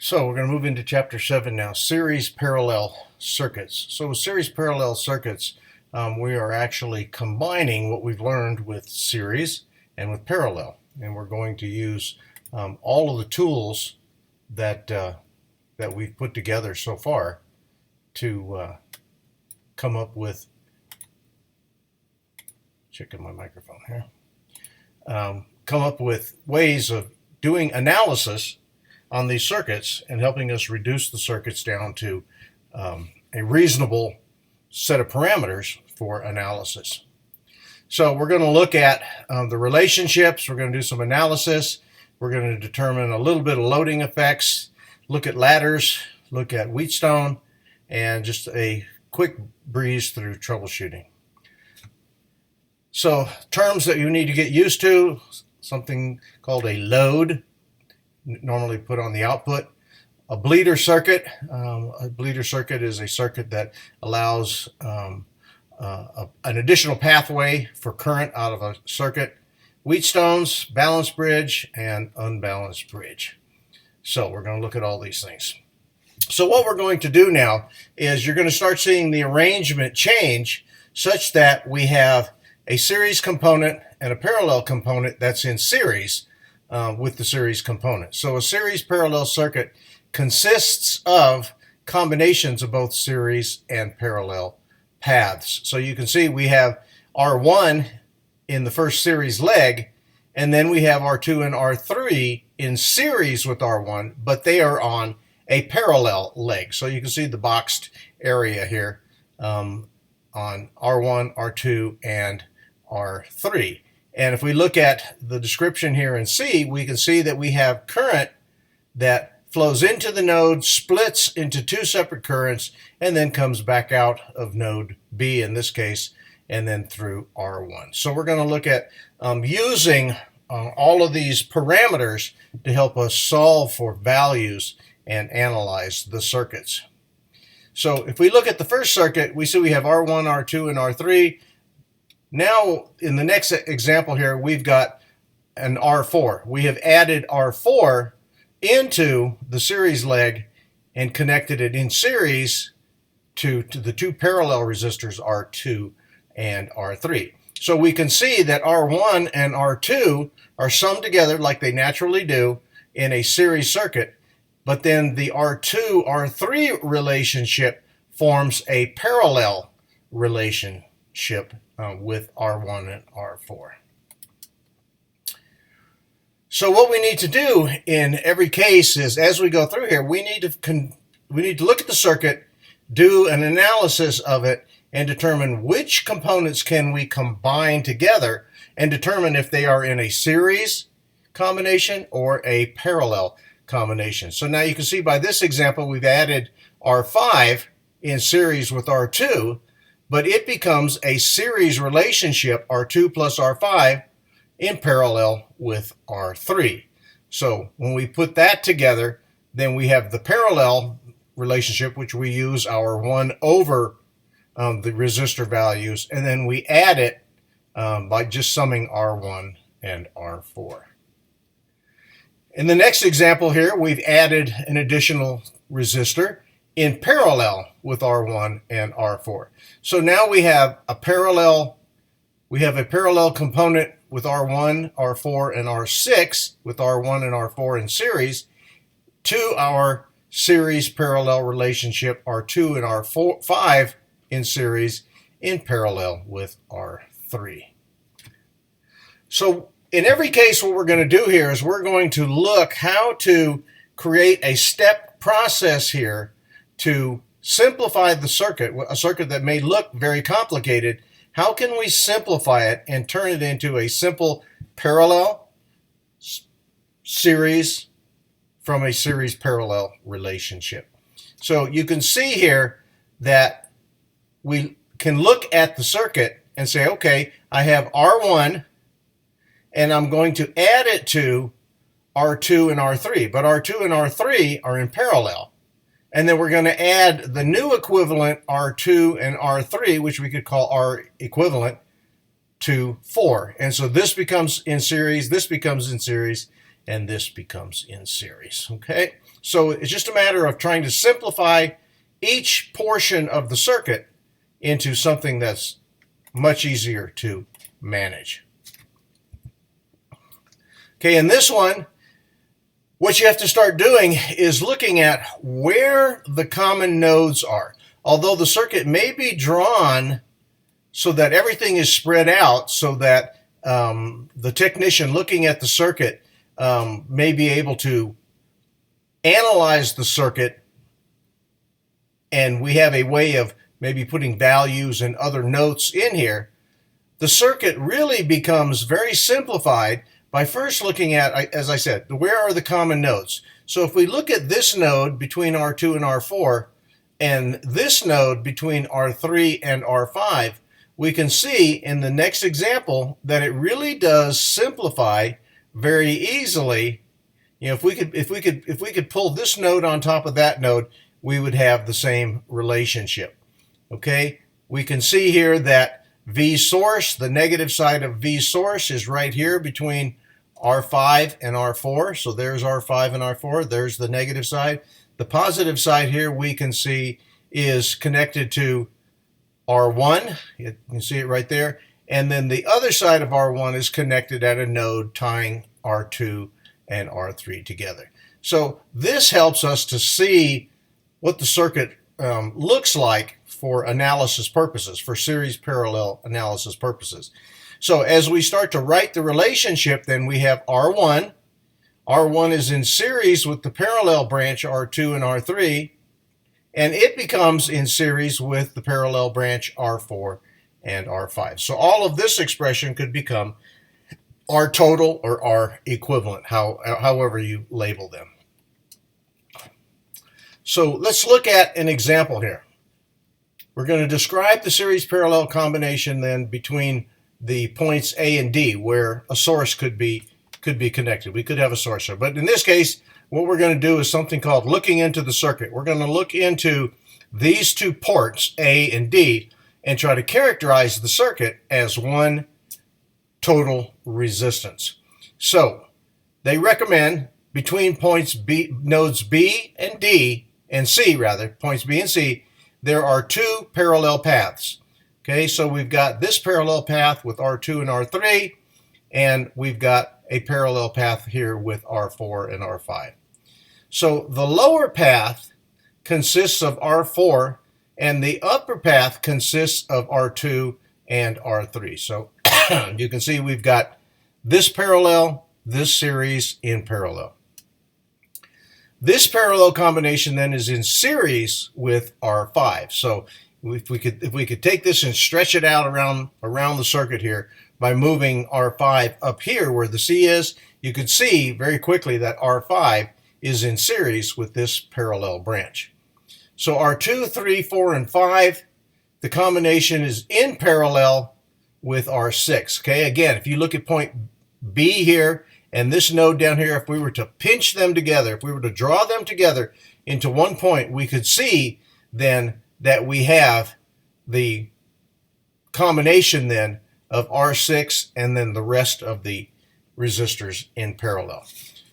So we're going to move into chapter 7 now, series parallel circuits. So with series parallel circuits, we are actually combining what we've learned with series and with parallel. And we're going to use all of the tools that, that we've put together so far to come up with, checking my microphone here, come up with ways of doing analysis on these circuits and helping us reduce the circuits down to a reasonable set of parameters for analysis. So we're going to look at the relationships, we're going to do some analysis, we're going to determine a little bit of loading effects, look at ladders, look at Wheatstone, and just a quick breeze through troubleshooting. So terms that you need to get used to, something called a load, normally put on the output. A bleeder circuit. A bleeder circuit is a circuit that allows an additional pathway for current out of a circuit. Wheatstones, balanced bridge, and unbalanced bridge. So we're going to look at all these things. So what we're going to do now is you're going to start seeing the arrangement change such that we have a series component and a parallel component that's in series with the series component. So a series parallel circuit consists of combinations of both series and parallel paths. So you can see we have R1 in the first series leg, and then we have R2 and R3 in series with R1, but they are on a parallel leg. So you can see the boxed area here on R1, R2, and R3. And if we look at the description here in C, we can see that we have current that flows into the node, splits into two separate currents, and then comes back out of node B in this case, and then through R1. So we're going to look at using all of these parameters to help us solve for values and analyze the circuits. So if we look at the first circuit, we see we have R1, R2, and R3. Now, in the next example here, we've got an R4. We have added R4 into the series leg and connected it in series to the two parallel resistors, R2 and R3. So we can see that R1 and R2 are summed together like they naturally do in a series circuit, but then the R2-R3 relationship forms a parallel relationship with R1 and R4. So what we need to do in every case is, as we go through here, we need to look at the circuit, do an analysis of it, and determine which components can we combine together and determine if they are in a series combination or a parallel combination. So now you can see by this example we've added R5 in series with R2, but it becomes a series relationship, R2 plus R5, in parallel with R3. So when we put that together, then we have the parallel relationship, which we use our 1 over the resistor values, and then we add it by just summing R1 and R4. In the next example here, we've added an additional resistor in parallel with R1 and R4. So now we have a parallel component with R1, R4, and R6 with R1 and R4 in series to our series parallel relationship R2 and R5 in series in parallel with R3. So in every case, what we're going to do here is we're going to look how to create a step process here to simplify the circuit, a circuit that may look very complicated. How can we simplify it and turn it into a simple parallel series from a series parallel relationship? So you can see here that we can look at the circuit and say, okay, I have R1 and I'm going to add it to R2 and R3, but R2 and R3 are in parallel. And then we're going to add the new equivalent R2 and R3, which we could call R equivalent, to 4. And so this becomes in series, this becomes in series, and this becomes in series. Okay? So it's just a matter of trying to simplify each portion of the circuit into something that's much easier to manage. Okay, in this one, what you have to start doing is looking at where the common nodes are. Although the circuit may be drawn so that everything is spread out, so that the technician looking at the circuit may be able to analyze the circuit, and we have a way of maybe putting values and other notes in here, the circuit really becomes very simplified by first looking at, as I said, where are the common nodes. So if we look at this node between R2 and R4, and this node between R3 and R5, we can see in the next example that it really does simplify very easily. You know, if we could pull this node on top of that node, we would have the same relationship. Okay, we can see here that V source, the negative side of V source, is right here between R5 and R4. So there's R5 and R4. There's the negative side. The positive side here we can see is connected to R1. You can see it right there. And then the other side of R1 is connected at a node tying R2 and R3 together. So this helps us to see what the circuit looks like for analysis purposes, for series parallel analysis purposes. So as we start to write the relationship, then we have R1. R1 is in series with the parallel branch R2 and R3, and it becomes in series with the parallel branch R4 and R5. So all of this expression could become R total or R equivalent, however you label them. So let's look at an example here. We're going to describe the series parallel combination then between the points A and D, where a source could be connected. We could have a source there. But in this case, what we're going to do is something called looking into the circuit. We're going to look into these two ports, A and D, and try to characterize the circuit as one total resistance. So they recommend between points B, nodes B and D, and C rather, points B and C, there are two parallel paths. Okay, so we've got this parallel path with R2 and R3, and we've got a parallel path here with R4 and R5. So the lower path consists of R4, and the upper path consists of R2 and R3. So you can see we've got this parallel, this series in parallel. This parallel combination then is in series with R5. So if we could take this and stretch it out around the circuit here by moving R5 up here where the C is, you could see very quickly that R5 is in series with this parallel branch. So R2, 3, 4, and 5, the combination is in parallel with R6. Okay, again, if you look at point B here and this node down here, if we were to pinch them together, if we were to draw them together into one point, we could see then that we have the combination then of R6 and then the rest of the resistors in parallel.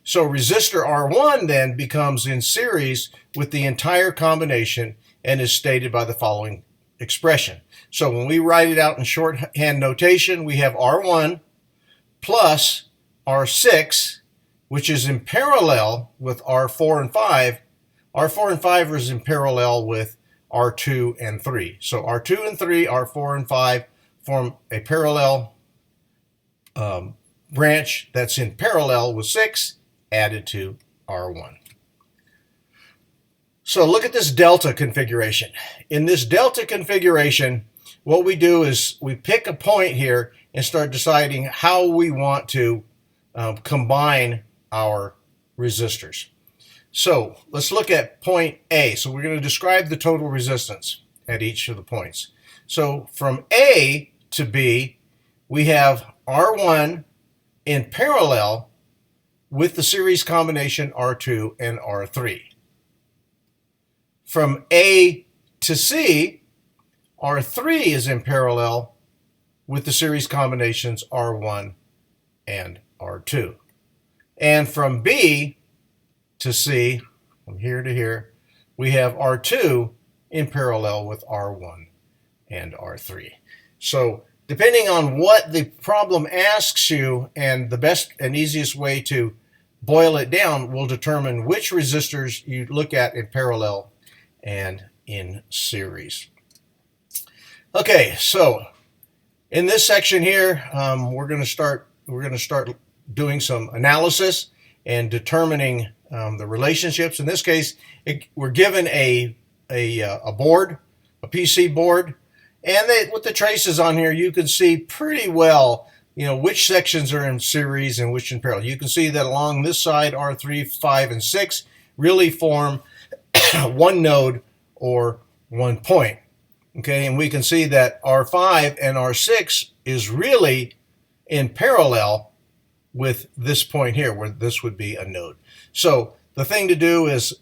So resistor R1 then becomes in series with the entire combination and is stated by the following expression. So when we write it out in shorthand notation, we have R1 plus R6, which is in parallel with R4 and 5. R4 and 5 is in parallel with R2 and 3. So R2 and 3, R4 and 5 form a parallel branch that's in parallel with 6 added to R1. So look at this delta configuration. In this delta configuration, what we do is we pick a point here and start deciding how we want to combine our resistors. So let's look at point A. So we're going to describe the total resistance at each of the points. So from A to B, we have R1 in parallel with the series combination R2 and R3. From A to C, R3 is in parallel with the series combinations R1 and R2. And from B to C, from here to here, we have R2 in parallel with R1 and R3. So depending on what the problem asks you, and the best and easiest way to boil it down will determine which resistors you look at in parallel and in series. Okay, so in this section here, we're going to start doing some analysis and determining the relationships. In this case, we're given a board, a PC board, and with the traces on here, you can see pretty well, which sections are in series and which in parallel. You can see that along this side, R3, 5, and 6 really form one node or one point. Okay, and we can see that R5 and R6 is really in parallel with this point here, where this would be a node. So the thing to do is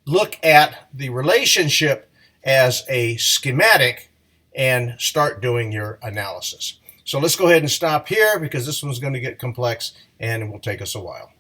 look at the relationship as a schematic and start doing your analysis. So let's go ahead and stop here because this one's going to get complex and it will take us a while.